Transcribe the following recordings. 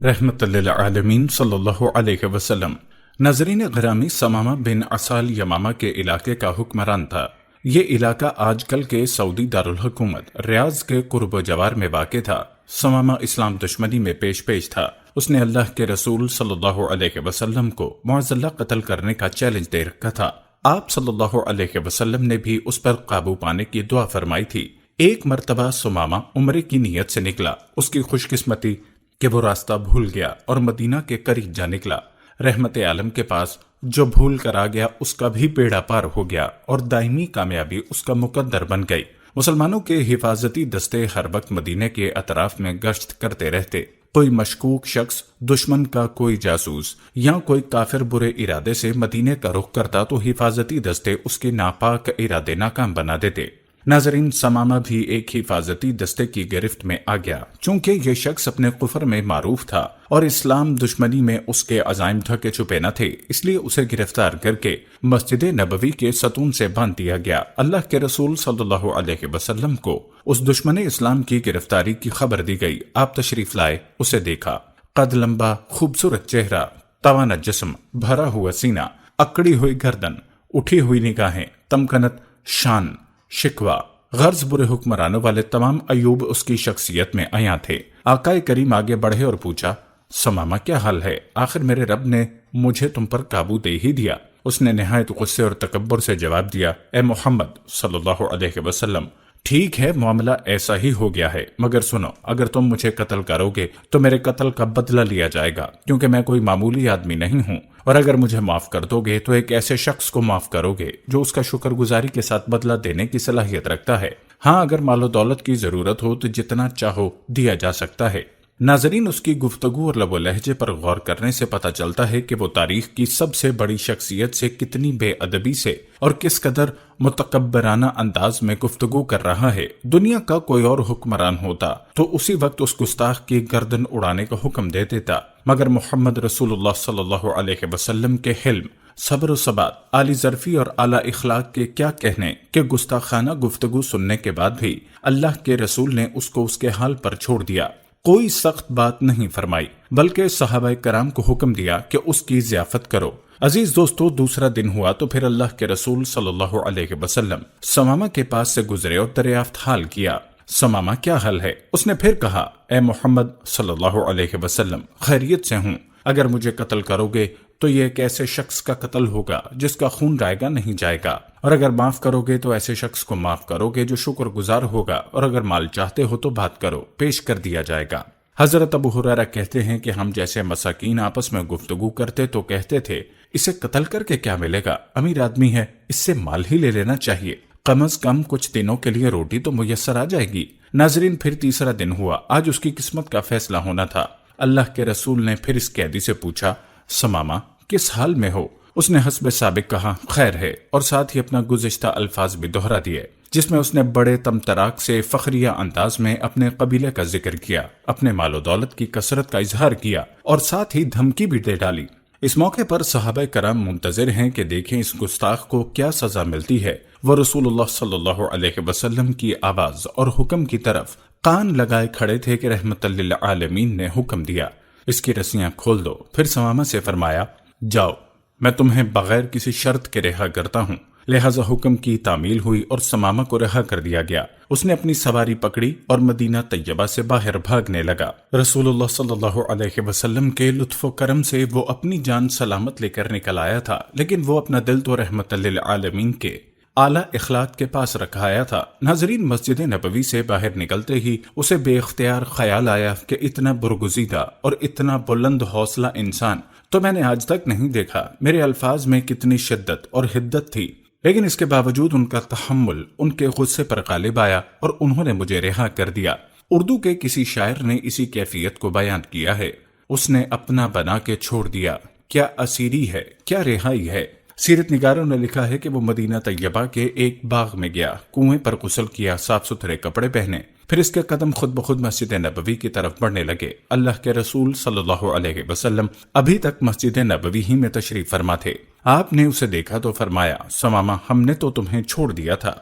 رحمت للعالمین صلی اللہ علیہ وسلم۔ ناظرین گرامی، ثمامہ بن عسال یمامہ کے علاقے کا حکمران تھا۔ یہ علاقہ آج کل کے سعودی دارالحکومت ریاض کے قرب و جوار میں واقع تھا۔ ثمامہ اسلام دشمنی میں پیش تھا۔ اس نے اللہ کے رسول صلی اللہ علیہ وسلم کو معاذ اللہ قتل کرنے کا چیلنج دے رکھا تھا۔ آپ صلی اللہ علیہ وسلم نے بھی اس پر قابو پانے کی دعا فرمائی تھی۔ ایک مرتبہ ثمامہ عمرے کی نیت سے نکلا۔ اس کی خوش قسمتی کہ وہ راستہ بھول گیا اور مدینہ کے قریب جا نکلا۔ رحمت عالم کے پاس جو بھول کر آ گیا اس کا بھی بیڑا پار ہو گیا اور دائمی کامیابی اس کا مقدر بن گئی۔ مسلمانوں کے حفاظتی دستے ہر وقت مدینہ کے اطراف میں گشت کرتے رہتے۔ کوئی مشکوک شخص، دشمن کا کوئی جاسوس یا کوئی کافر برے ارادے سے مدینہ کا رخ کرتا تو حفاظتی دستے اس کے ناپاک ارادے ناکام بنا دیتے۔ ناظرین، ثمامہ بھی ایک حفاظتی دستے کی گرفت میں آ گیا۔ چونکہ یہ شخص اپنے کفر میں معروف تھا اور اسلام دشمنی میں اس کے عزائم ڈھکے چھپے نہ تھے، اس لیے اسے گرفتار کر کے مسجد نبوی کے ستون سے باندھ دیا گیا۔ اللہ کے رسول صلی اللہ علیہ وسلم کو اس دشمن اسلام کی گرفتاری کی خبر دی گئی۔ آپ تشریف لائے، اسے دیکھا۔ قد لمبا، خوبصورت چہرہ، توانا جسم، بھرا ہوا سینہ، اکڑی ہوئی گردن، اٹھی ہوئی نگاہیں، تمکنت، شان، شکوہ، غرض برے حکمرانوں والے تمام عیوب اس کی شخصیت میں عیاں تھے۔ آقا کریم آگے بڑھے اور پوچھا، ثمامہ کیا حال ہے؟ آخر میرے رب نے مجھے تم پر قابو دے ہی دیا۔ اس نے نہایت غصے اور تکبر سے جواب دیا، اے محمد صلی اللہ علیہ وسلم، ٹھیک ہے، معاملہ ایسا ہی ہو گیا ہے، مگر سنو، اگر تم مجھے قتل کرو گے تو میرے قتل کا بدلہ لیا جائے گا، کیونکہ میں کوئی معمولی آدمی نہیں ہوں، اور اگر مجھے معاف کر دو گے تو ایک ایسے شخص کو معاف کرو گے جو اس کا شکر گزاری کے ساتھ بدلہ دینے کی صلاحیت رکھتا ہے۔ ہاں، اگر مال و دولت کی ضرورت ہو تو جتنا چاہو دیا جا سکتا ہے۔ ناظرین، اس کی گفتگو اور لب و لہجے پر غور کرنے سے پتہ چلتا ہے کہ وہ تاریخ کی سب سے بڑی شخصیت سے کتنی بے ادبی سے اور کس قدر متکبرانہ انداز میں گفتگو کر رہا ہے۔ دنیا کا کوئی اور حکمران ہوتا تو اسی وقت اس گستاخ کی گردن اڑانے کا حکم دے دیتا، مگر محمد رسول اللہ صلی اللہ علیہ وسلم کے حلم، صبر و ثبات، اعلی ظرفی اور اعلی اخلاق کے کیا کہنے کہ گستاخانہ گفتگو سننے کے بعد بھی اللہ کے رسول نے اس کو اس کے حال پر چھوڑ دیا۔ کوئی سخت بات نہیں فرمائی، بلکہ صحابہ کرام کو حکم دیا کہ اس کی ضیافت کرو۔ عزیز دوستو، دوسرا دن ہوا تو پھر اللہ کے رسول صلی اللہ علیہ وسلم ثمامہ کے پاس سے گزرے اور دریافت حال کیا۔ ثمامہ کیا حال ہے؟ اس نے پھر کہا، اے محمد صلی اللہ علیہ وسلم، خیریت سے ہوں۔ اگر مجھے قتل کرو گے تو یہ ایک ایسے شخص کا قتل ہوگا جس کا خون رائے گا نہیں جائے گا، اور اگر معاف کرو گے تو ایسے شخص کو معاف کرو گے جو شکر گزار ہوگا، اور اگر مال چاہتے ہو تو بات کرو، پیش کر دیا جائے گا۔ حضرت ابو ہریرہ کہتے ہیں کہ ہم جیسے مساکین آپس میں گفتگو کرتے تو کہتے تھے، اسے قتل کر کے کیا ملے گا؟ امیر آدمی ہے، اس سے مال ہی لے لینا چاہیے، کم از کم کچھ دنوں کے لیے روٹی تو میسر آ جائے گی۔ ناظرین، پھر تیسرا دن ہوا، آج اس کی قسمت کا فیصلہ ہونا تھا۔ اللہ کے رسول نے پھر اس قیدی سے پوچھا، ثمامہ کس حال میں ہو؟ اس نے حسب سابق کہا، خیر ہے، اور ساتھ ہی اپنا گزشتہ الفاظ بھی دہرا دیے، جس میں اس نے بڑے تمتراک سے فخریہ انداز میں اپنے قبیلے کا ذکر کیا، اپنے مال و دولت کی کثرت کا اظہار کیا، اور ساتھ ہی دھمکی بھی دے ڈالی۔ اس موقع پر صحابہ کرام منتظر ہیں کہ دیکھیں اس گستاخ کو کیا سزا ملتی ہے۔ وہ رسول اللہ صلی اللہ علیہ وسلم کی آواز اور حکم کی طرف کان لگائے کھڑے تھے کہ رحمت للعالمین نے حکم دیا، اس کی رسیاں کھول دو۔ پھر ثمامہ سے فرمایا، جاؤ، میں تمہیں بغیر کسی شرط کے رہا کرتا ہوں۔ لہذا حکم کی تعمیل ہوئی اور ثمامہ کو رہا کر دیا گیا۔ اس نے اپنی سواری پکڑی اور مدینہ طیبہ سے باہر بھاگنے لگا۔ رسول اللہ صلی اللہ علیہ وسلم کے لطف و کرم سے وہ اپنی جان سلامت لے کر نکل آیا تھا، لیکن وہ اپنا دل تو رحمت للعالمین کے اعلیٰ اخلاق کے پاس رکھایا تھا۔ ناظرین، مسجد نبوی سے باہر نکلتے ہی اسے بے اختیار خیال آیا کہ اتنا برگزیدہ اور اتنا بلند حوصلہ انسان تو میں نے آج تک نہیں دیکھا۔ میرے الفاظ میں کتنی شدت اور حدت تھی، لیکن اس کے باوجود ان کا تحمل ان کے غصے پر غالب آیا اور انہوں نے مجھے رہا کر دیا۔ اردو کے کسی شاعر نے اسی کیفیت کو بیان کیا ہے، اس نے اپنا بنا کے چھوڑ دیا، کیا اسیری ہے، کیا رہائی ہے۔ سیرت نگاروں نے لکھا ہے کہ وہ مدینہ طیبہ کے ایک باغ میں گیا، کنویں پر غسل کیا، صاف ستھرے کپڑے پہنے، پھر اس کے قدم خود بخود مسجد نبوی کی طرف بڑھنے لگے۔ اللہ کے رسول صلی اللہ علیہ وسلم ابھی تک مسجد نبوی ہی میں تشریف فرما تھے۔ آپ نے اسے دیکھا تو فرمایا، ثمامہ، ہم نے تو تمہیں چھوڑ دیا تھا،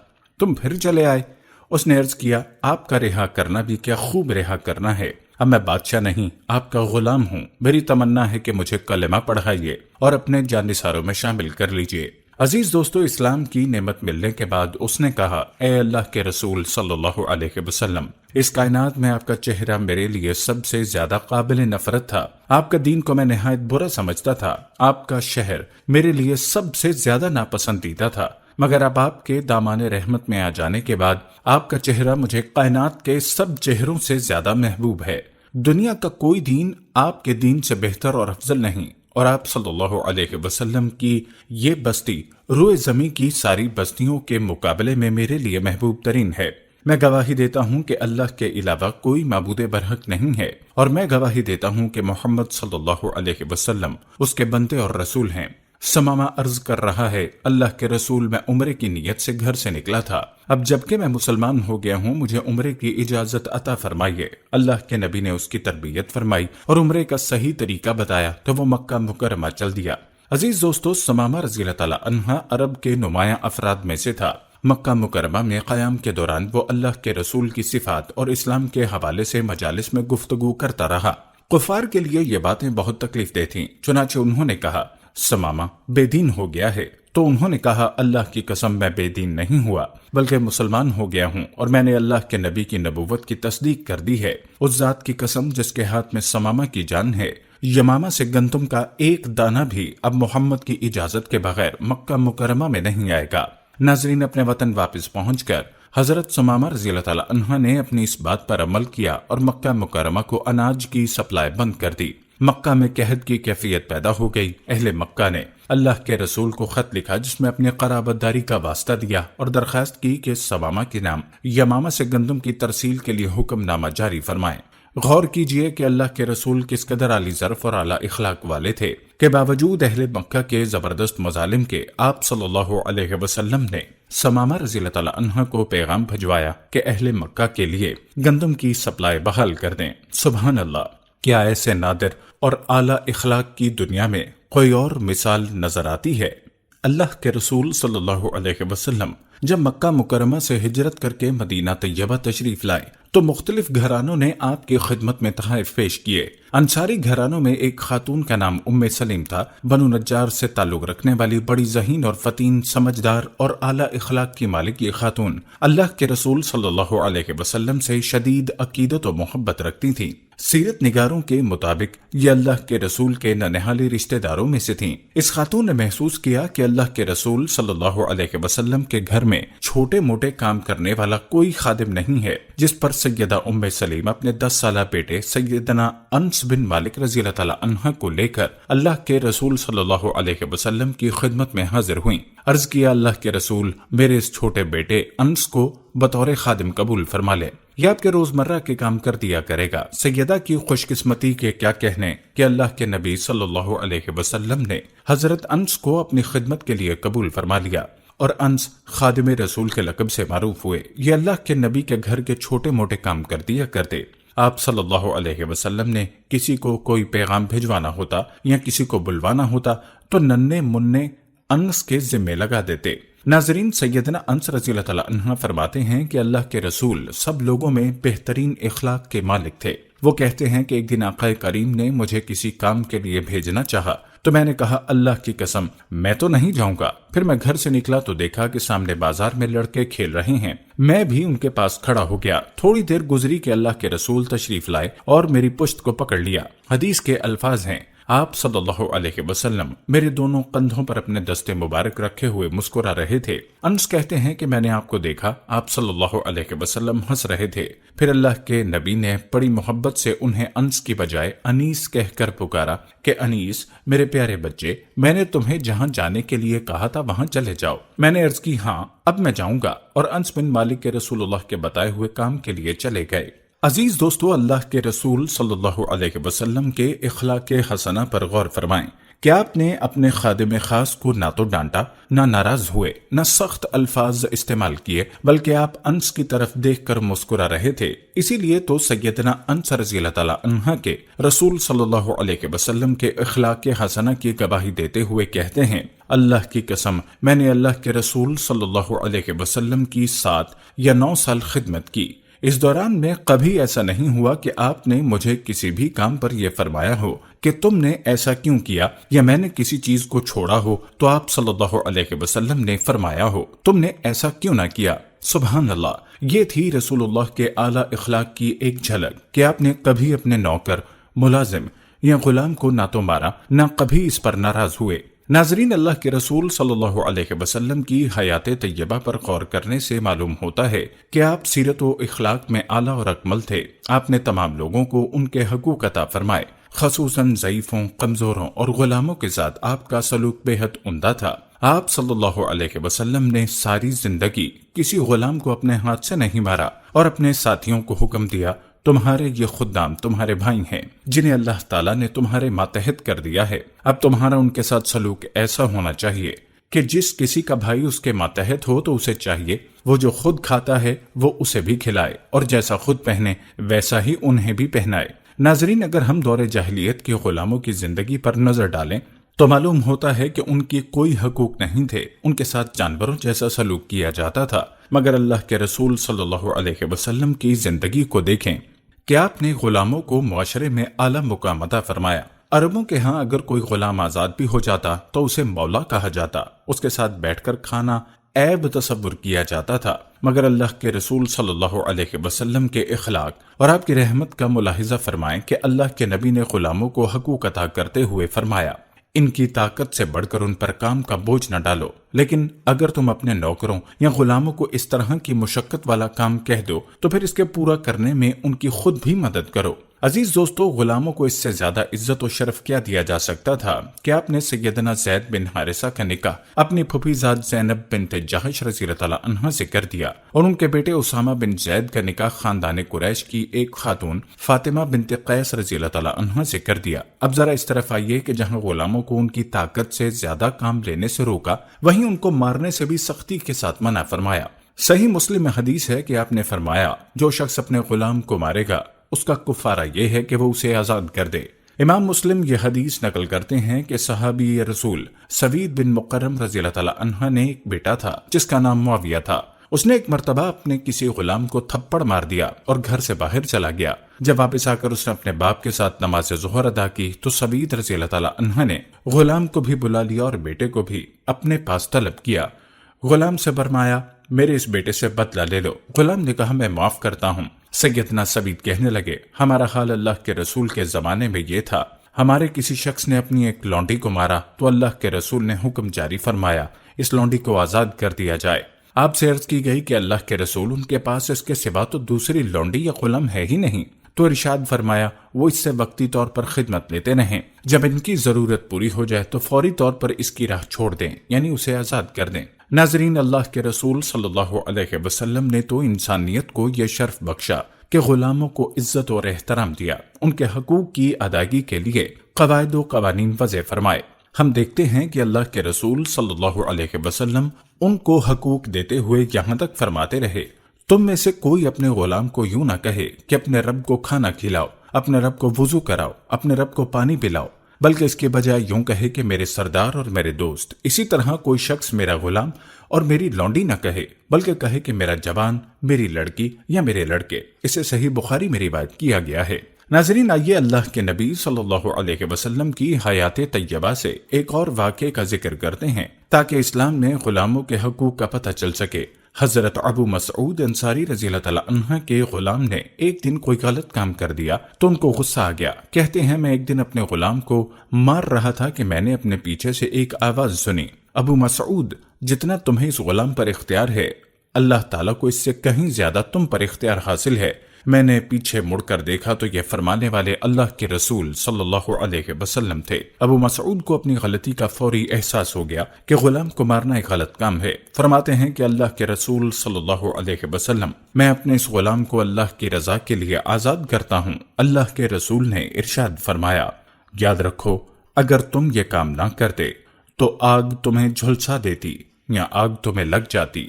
تم پھر چلے آئے۔ اس نے عرض کیا، آپ کا رہا کرنا بھی کیا خوب رہا کرنا ہے، اب میں بادشاہ نہیں، آپ کا غلام ہوں، میری تمنا ہے کہ مجھے کلمہ پڑھائیے اور اپنے جانثاروں میں شامل کر لیجیے۔ عزیز دوستو، اسلام کی نعمت ملنے کے بعد اس نے کہا، اے اللہ کے رسول صلی اللہ علیہ وسلم، اس کائنات میں آپ کا چہرہ میرے لیے سب سے زیادہ قابل نفرت تھا، آپ کا دین کو میں نہایت برا سمجھتا تھا، آپ کا شہر میرے لیے سب سے زیادہ ناپسندیدہ تھا، مگر اب آپ کے دامان رحمت میں آ جانے کے بعد آپ کا چہرہ مجھے کائنات کے سب چہروں سے زیادہ محبوب ہے۔ دنیا کا کوئی دین آپ کے دین سے بہتر اور افضل نہیں، اور آپ صلی اللہ علیہ وسلم کی یہ بستی روئے زمین کی ساری بستیوں کے مقابلے میں میرے لیے محبوب ترین ہے۔ میں گواہی دیتا ہوں کہ اللہ کے علاوہ کوئی معبود برحق نہیں ہے، اور میں گواہی دیتا ہوں کہ محمد صلی اللہ علیہ وسلم اس کے بندے اور رسول ہیں۔ ثمامہ عرض کر رہا ہے، اللہ کے رسول، میں عمرے کی نیت سے گھر سے نکلا تھا، اب جبکہ میں مسلمان ہو گیا ہوں مجھے عمرے کی اجازت عطا فرمائیے۔ اللہ کے نبی نے اس کی تربیت فرمائی اور عمرے کا صحیح طریقہ بتایا تو وہ مکہ مکرمہ چل دیا۔ عزیز دوستو، ثمامہ رضی اللہ تعالی عنہ عرب کے نمایاں افراد میں سے تھا۔ مکہ مکرمہ میں قیام کے دوران وہ اللہ کے رسول کی صفات اور اسلام کے حوالے سے مجالس میں گفتگو کرتا رہا۔ کفار کے لیے یہ باتیں بہت تکلیف دہ تھیں، چنانچہ انہوں نے کہا، ثمامہ بے دین ہو گیا ہے، تو انہوں نے کہا، اللہ کی قسم میں بے دین نہیں ہوا بلکہ مسلمان ہو گیا ہوں، اور میں نے اللہ کے نبی کی نبوت کی تصدیق کر دی ہے۔ اس ذات کی قسم جس کے ہاتھ میں ثمامہ کی جان ہے، یمامہ سے گندم کا ایک دانہ بھی اب محمد کی اجازت کے بغیر مکہ مکرمہ میں نہیں آئے گا۔ ناظرین، اپنے وطن واپس پہنچ کر حضرت ثمامہ رضی اللہ تعالی عنہ نے اپنی اس بات پر عمل کیا اور مکہ مکرمہ کو اناج کی سپلائی بند کر دی۔ مکہ میں قحط کی کیفیت پیدا ہو گئی۔ اہل مکہ نے اللہ کے رسول کو خط لکھا جس میں اپنے قرابت داری کا واسطہ دیا اور درخواست کی کہ ثمامہ کے نام یمامہ سے گندم کی ترسیل کے لیے حکم نامہ جاری فرمائیں۔ غور کیجئے کہ اللہ کے رسول کس قدر عالی ظرف اور اعلیٰ اخلاق والے تھے کہ باوجود اہل مکہ کے زبردست مظالم کے آپ صلی اللہ علیہ وسلم نے ثمامہ رضی اللہ تعالی عنہ کو پیغام بھجوایا کہ اہل مکہ کے لیے گندم کی سپلائی بحال کر دیں۔ سبحان اللہ! کیا ایسے نادر اور اعلیٰ اخلاق کی دنیا میں کوئی اور مثال نظر آتی ہے؟ اللہ کے رسول صلی اللہ علیہ وسلم جب مکہ مکرمہ سے ہجرت کر کے مدینہ طیبہ تشریف لائے تو مختلف گھرانوں نے آپ کی خدمت میں تحائف پیش کیے۔ انصاری گھرانوں میں ایک خاتون کا نام ام سلیم تھا، بنو نجار سے تعلق رکھنے والی بڑی ذہین اور فطین، سمجھدار اور اعلیٰ اخلاق کی مالک یہ خاتون اللہ کے رسول صلی اللہ علیہ وسلم سے شدید عقیدت و محبت رکھتی تھیں۔ سیرت نگاروں کے مطابق یہ اللہ کے رسول کے ننہالے رشتہ داروں میں سے تھیں۔ اس خاتون نے محسوس کیا کہ اللہ کے رسول صلی اللہ علیہ وسلم کے گھر میں چھوٹے موٹے کام کرنے والا کوئی خادم نہیں ہے، جس پر سیدہ ام سلیم اپنے 10 سالہ بیٹے سیدنا انس بن مالک رضی اللہ تعالی عنہ کو لے کر اللہ کے رسول صلی اللہ علیہ وسلم کی خدمت میں حاضر ہوئیں۔ عرض کیا، اللہ کے رسول، میرے اس چھوٹے بیٹے انس کو بطور خادم قبول فرما لے، یہ آپ کے روزمرہ کے کام کر دیا کرے گا۔ سیدہ کی خوش قسمتی کے کیا کہنے کہ اللہ کے نبی صلی اللہ علیہ وسلم نے حضرت انس کو اپنی خدمت کے لیے قبول فرما لیا، اور انس خادم رسول کے لقب سے معروف ہوئے۔ یہ اللہ کے نبی کے گھر کے چھوٹے موٹے کام کر دیا کرتے۔ آپ صلی اللہ علیہ وسلم نے کسی کو کوئی پیغام بھجوانا ہوتا یا کسی کو بلوانا ہوتا تو ننھے مننے انس کے ذمے لگا دیتے۔ ناظرین، سیدنا انس رضی اللہ تعالی عنہ فرماتے ہیں کہ اللہ کے رسول سب لوگوں میں بہترین اخلاق کے مالک تھے۔ وہ کہتے ہیں کہ ایک دن آقا کریم نے مجھے کسی کام کے لیے بھیجنا چاہا تو میں نے کہا، اللہ کی قسم میں تو نہیں جاؤں گا۔ پھر میں گھر سے نکلا تو دیکھا کہ سامنے بازار میں لڑکے کھیل رہے ہیں، میں بھی ان کے پاس کھڑا ہو گیا۔ تھوڑی دیر گزری کہ اللہ کے رسول تشریف لائے اور میری پشت کو پکڑ لیا۔ حدیث کے الفاظ ہیں، آپ صلی اللہ علیہ وسلم میرے دونوں کندھوں پر اپنے دستے مبارک رکھے ہوئے مسکرا رہے تھے۔ انس کہتے ہیں کہ میں نے آپ کو دیکھا، آپ صلی اللہ علیہ وسلم ہنس رہے تھے۔ پھر اللہ کے نبی نے بڑی محبت سے انہیں انس کی بجائے انیس کہہ کر پکارا کہ انیس، میرے پیارے بچے، میں نے تمہیں جہاں جانے کے لیے کہا تھا وہاں چلے جاؤ۔ میں نے عرض کی، ہاں اب میں جاؤں گا، اور انس بن مالک کے رسول اللہ کے بتائے ہوئے کام کے لیے چلے گئے۔ عزیز دوستو، اللہ کے رسول صلی اللہ علیہ وسلم کے اخلاق حسنہ پر غور فرمائیں کہ آپ نے اپنے خادم خاص کو نہ تو ڈانٹا، نہ ناراض ہوئے، نہ سخت الفاظ استعمال کیے، بلکہ آپ انس کی طرف دیکھ کر مسکرا رہے تھے۔ اسی لیے تو سیدنا انس رضی اللہ تعالی عنہ کے رسول صلی اللہ علیہ وسلم کے اخلاق حسنہ کی گواہی دیتے ہوئے کہتے ہیں، اللہ کی قسم میں نے اللہ کے رسول صلی اللہ علیہ وسلم کی 7 یا 9 سال خدمت کی، اس دوران میں کبھی ایسا نہیں ہوا کہ آپ نے مجھے کسی بھی کام پر یہ فرمایا ہو کہ تم نے ایسا کیوں کیا، یا میں نے کسی چیز کو چھوڑا ہو تو آپ صلی اللہ علیہ وسلم نے فرمایا ہو تم نے ایسا کیوں نہ کیا۔ سبحان اللہ، یہ تھی رسول اللہ کے اعلیٰ اخلاق کی ایک جھلک کہ آپ نے کبھی اپنے نوکر، ملازم یا غلام کو نہ تو مارا، نہ کبھی اس پر ناراض ہوئے۔ ناظرین، اللہ کے رسول صلی اللہ علیہ وسلم کی حیات طیبہ پر غور کرنے سے معلوم ہوتا ہے کہ آپ سیرت و اخلاق میں اعلیٰ اور اکمل تھے۔ آپ نے تمام لوگوں کو ان کے حقوق عطا فرمائے، خصوصاً ضعیفوں، کمزوروں اور غلاموں کے ساتھ آپ کا سلوک بے حد عمدہ تھا۔ آپ صلی اللہ علیہ وسلم نے ساری زندگی کسی غلام کو اپنے ہاتھ سے نہیں مارا اور اپنے ساتھیوں کو حکم دیا، تمہارے یہ خدام تمہارے بھائی ہیں جنہیں اللہ تعالیٰ نے تمہارے ماتحت کر دیا ہے۔ اب تمہارا ان کے ساتھ سلوک ایسا ہونا چاہیے کہ جس کسی کا بھائی اس کے ماتحت ہو تو اسے چاہیے وہ جو خود کھاتا ہے وہ اسے بھی کھلائے، اور جیسا خود پہنے ویسا ہی انہیں بھی پہنائے۔ ناظرین، اگر ہم دور جاہلیت کے غلاموں کی زندگی پر نظر ڈالیں تو معلوم ہوتا ہے کہ ان کی کوئی حقوق نہیں تھے، ان کے ساتھ جانوروں جیسا سلوک کیا جاتا تھا۔ مگر اللہ کے رسول صلی اللہ علیہ وسلم کی زندگی کو دیکھیں کہ آپ نے غلاموں کو معاشرے میں اعلیٰ مقام عطا فرمایا۔ عربوں کے ہاں اگر کوئی غلام آزاد بھی ہو جاتا تو اسے مولا کہا جاتا، اس کے ساتھ بیٹھ کر کھانا عیب تصور کیا جاتا تھا۔ مگر اللہ کے رسول صلی اللہ علیہ وسلم کے اخلاق اور آپ کی رحمت کا ملاحظہ فرمائیں کہ اللہ کے نبی نے غلاموں کو حقوق عطا کرتے ہوئے فرمایا، ان کی طاقت سے بڑھ کر ان پر کام کا بوجھ نہ ڈالو، لیکن اگر تم اپنے نوکروں یا غلاموں کو اس طرح کی مشقت والا کام کہہ دو تو پھر اس کے پورا کرنے میں ان کی خود بھی مدد کرو۔ عزیز دوستو، غلاموں کو اس سے زیادہ عزت و شرف کیا دیا جا سکتا تھا کہ آپ نے سیدنا زید بن حارثہ کا نکاح اپنی پھوپھی زاد زینب بنت جحش رضی اللہ تعالیٰ عنہا سے کر دیا، اور ان کے بیٹے اسامہ بن زید کا نکاح خاندان قریش کی ایک خاتون فاطمہ بنت قیس رضی اللہ تعالیٰ عنہا سے کر دیا۔ اب ذرا اس طرف آئیے کہ جہاں غلاموں کو ان کی طاقت سے زیادہ کام لینے سے روکا، وہیں ان کو مارنے سے بھی سختی کے ساتھ منع فرمایا۔ صحیح مسلم میں حدیث ہے کہ آپ نے فرمایا، جو شخص اپنے غلام کو مارے گا اس کا کفارہ یہ ہے کہ وہ اسے آزاد کر دے۔ امام مسلم یہ حدیث نقل کرتے ہیں کہ صحابی رسول سوید بن مقرم رضی اللہ تعالیٰ عنہ نے ایک بیٹا تھا جس کا نام معاویہ تھا۔ اس نے ایک مرتبہ اپنے کسی غلام کو تھپڑ مار دیا اور گھر سے باہر چلا گیا۔ جب واپس آ کر اس نے اپنے باپ کے ساتھ نماز ظہر ادا کی تو سوید رضی اللہ تعالیٰ عنہ نے غلام کو بھی بلا لیا اور بیٹے کو بھی اپنے پاس طلب کیا۔ غلام سے فرمایا، میرے اس بیٹے سے بدلہ لے لو۔ غلام نے کہا، میں معاف کرتا ہوں۔ سیدنا سوید کہنے لگے، ہمارا حال اللہ کے رسول کے زمانے میں یہ تھا، ہمارے کسی شخص نے اپنی ایک لونڈی کو مارا تو اللہ کے رسول نے حکم جاری فرمایا اس لونڈی کو آزاد کر دیا جائے۔ آپ سے عرض کی گئی کہ اللہ کے رسول، ان کے پاس اس کے سوا تو دوسری لونڈی یا غلام ہے ہی نہیں، تو ارشاد فرمایا وہ اس سے وقتی طور پر خدمت لیتے رہیں، جب ان کی ضرورت پوری ہو جائے تو فوری طور پر اس کی راہ چھوڑ دیں، یعنی اسے آزاد کر دیں۔ ناظرین، اللہ کے رسول صلی اللہ علیہ وسلم نے تو انسانیت کو یہ شرف بخشا کہ غلاموں کو عزت اور احترام دیا، ان کے حقوق کی ادائیگی کے لیے قواعد و قوانین وضع فرمائے۔ ہم دیکھتے ہیں کہ اللہ کے رسول صلی اللہ علیہ وسلم ان کو حقوق دیتے ہوئے یہاں تک فرماتے رہے، تم میں سے کوئی اپنے غلام کو یوں نہ کہے کہ اپنے رب کو کھانا کھلاؤ، اپنے رب کو وضو کراؤ، اپنے رب کو پانی پلاؤ، بلکہ اس کے بجائے یوں کہے کہ میرے سردار اور میرے دوست۔ اسی طرح کوئی شخص میرا غلام اور میری لونڈی نہ کہے، بلکہ کہے کہ میرا جوان، میری لڑکی یا میرے لڑکے۔ اسے صحیح بخاری میں روایت کیا گیا ہے۔ ناظرین، آئیے اللہ کے نبی صلی اللہ علیہ وسلم کی حیات طیبہ سے ایک اور واقعے کا ذکر کرتے ہیں تاکہ اسلام میں غلاموں کے حقوق کا پتہ چل سکے۔ حضرت ابو مسعود انصاری رضی اللہ تعالیٰ عنہ کے غلام نے ایک دن کوئی غلط کام کر دیا تو ان کو غصہ آ گیا۔ کہتے ہیں، میں ایک دن اپنے غلام کو مار رہا تھا کہ میں نے اپنے پیچھے سے ایک آواز سنی، ابو مسعود، جتنا تمہیں اس غلام پر اختیار ہے اللہ تعالیٰ کو اس سے کہیں زیادہ تم پر اختیار حاصل ہے۔ میں نے پیچھے مڑ کر دیکھا تو یہ فرمانے والے اللہ کے رسول صلی اللہ علیہ وسلم تھے۔ ابو مسعود کو اپنی غلطی کا فوری احساس ہو گیا کہ غلام کو مارنا ایک غلط کام ہے۔ فرماتے ہیں کہ اللہ کے رسول صلی اللہ علیہ وسلم، میں اپنے اس غلام کو اللہ کی رضا کے لیے آزاد کرتا ہوں۔ اللہ کے رسول نے ارشاد فرمایا، یاد رکھو، اگر تم یہ کام نہ کرتے تو آگ تمہیں جھلسا دیتی یا آگ تمہیں لگ جاتی۔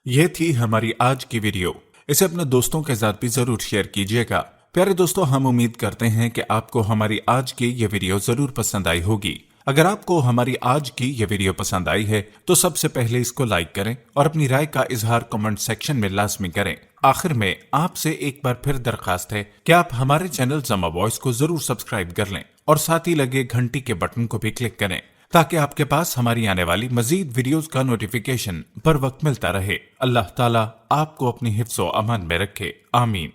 یہ تھی ہماری آج کی ویڈیو۔ اسے اپنے دوستوں کے ساتھ بھی ضرور شیئر کیجیے گا۔ پیارے دوستو، ہم امید کرتے ہیں کہ آپ کو ہماری آج کی یہ ویڈیو ضرور پسند آئی ہوگی۔ اگر آپ کو ہماری آج کی یہ ویڈیو پسند آئی ہے تو سب سے پہلے اس کو لائک کریں اور اپنی رائے کا اظہار کمنٹ سیکشن میں لازمی کریں۔ آخر میں آپ سے ایک بار پھر درخواست ہے کہ آپ ہمارے چینل زما وائس کو ضرور سبسکرائب کر لیں اور ساتھ ہی لگے گھنٹی کے بٹن کو بھی کلک کریں تاکہ آپ کے پاس ہماری آنے والی مزید ویڈیوز کا نوٹیفیکیشن پر وقت ملتا رہے۔ اللہ تعالیٰ آپ کو اپنی حفظ و امان میں رکھے، آمین۔